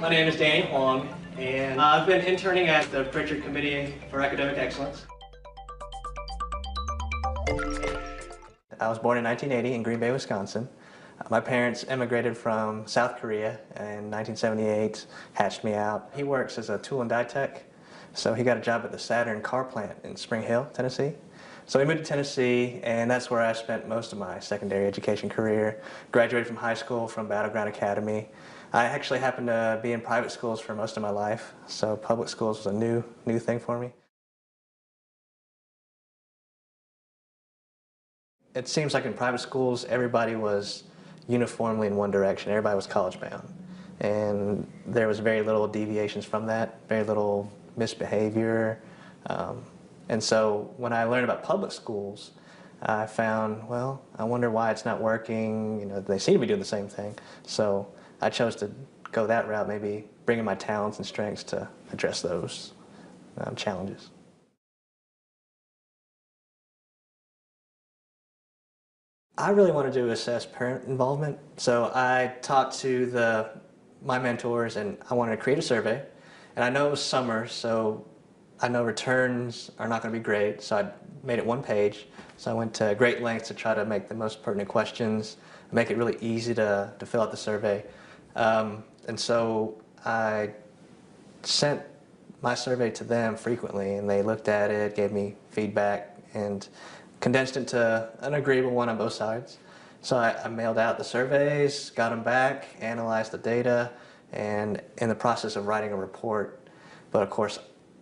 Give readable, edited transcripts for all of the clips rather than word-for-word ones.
My name is Hwang, and I've been interning at the Pritchard Committee for Academic Excellence. I was born in 1980 in Green Bay, Wisconsin. My parents immigrated from South Korea in 1978, hatched me out. He works as a tool and die tech, so he got a job at the Saturn car plant in Spring Hill, Tennessee. So we moved to Tennessee, and that's where I spent most of my secondary education career. Graduated from high school from Battleground Academy. I actually happened to be in private schools for most of my life, so public schools was a new thing for me. It seems like in private schools, everybody was uniformly in one direction. Everybody was college bound. And there was very little deviations from that, very little misbehavior. And so when I learned about public schools, I found, well, I wonder why it's not working. You know, they seem to be doing the same thing. So I chose to go that route, maybe bringing my talents and strengths to address those challenges. I really wanted to assess parent involvement, so I talked to my mentors and I wanted to create a survey. And I know it was summer, so I know returns are not going to be great, so I made it one page. So I went to great lengths to try to make the most pertinent questions, make it really easy to fill out the survey. And so I sent my survey to them frequently, and they looked at it, gave me feedback, and condensed it to an agreeable one on both sides. So I mailed out the surveys, got them back, analyzed the data, and in the process of writing a report. But of course,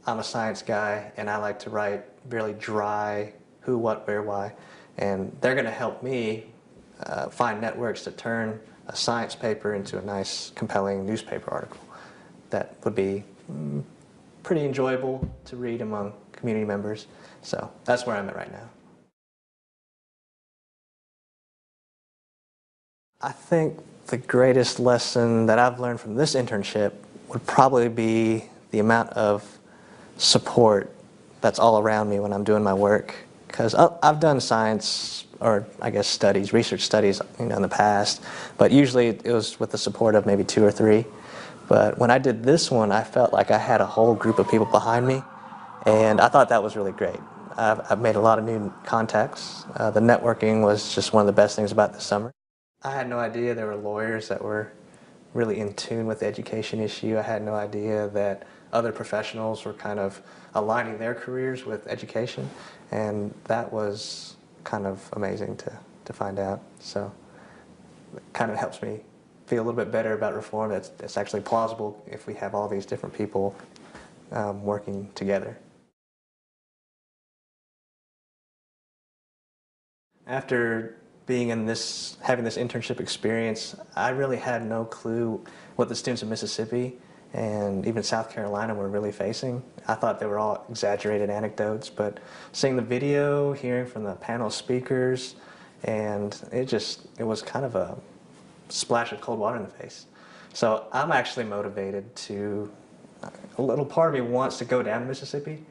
I'm a science guy, and I like to write really dry who, what, where, why. And they're going to help me find networks to turn a science paper into a nice, compelling newspaper article that would be pretty enjoyable to read among community members. So that's where I'm at right now. I think the greatest lesson that I've learned from this internship would probably be the amount of support that's all around me when I'm doing my work. Because I've done science, or I guess studies, research studies, in the past, but usually it was with the support of maybe 2 or 3. But when I did this one, I felt like I had a whole group of people behind me, and I thought that was really great. I've made a lot of new contacts. The networking was just one of the best things about this summer. I had no idea there were lawyers that were really in tune with the education issue. I had no idea that other professionals were kind of aligning their careers with education, and that was kind of amazing to find out. So it kind of helps me feel a little bit better about reform. It's actually plausible if we have all these different people working together. After being in having this internship experience, I really had no clue what the students in Mississippi and even South Carolina were really facing. I thought they were all exaggerated anecdotes, but seeing the video, hearing from the panel speakers, and it was kind of a splash of cold water in the face. So I'm actually motivated a little part of me wants to go down to Mississippi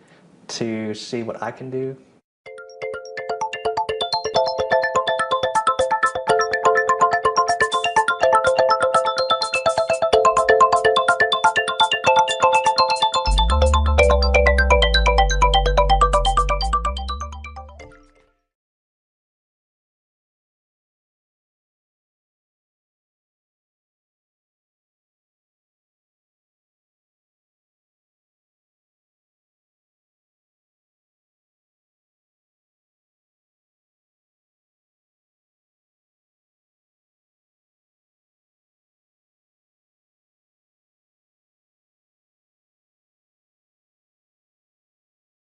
to see what I can do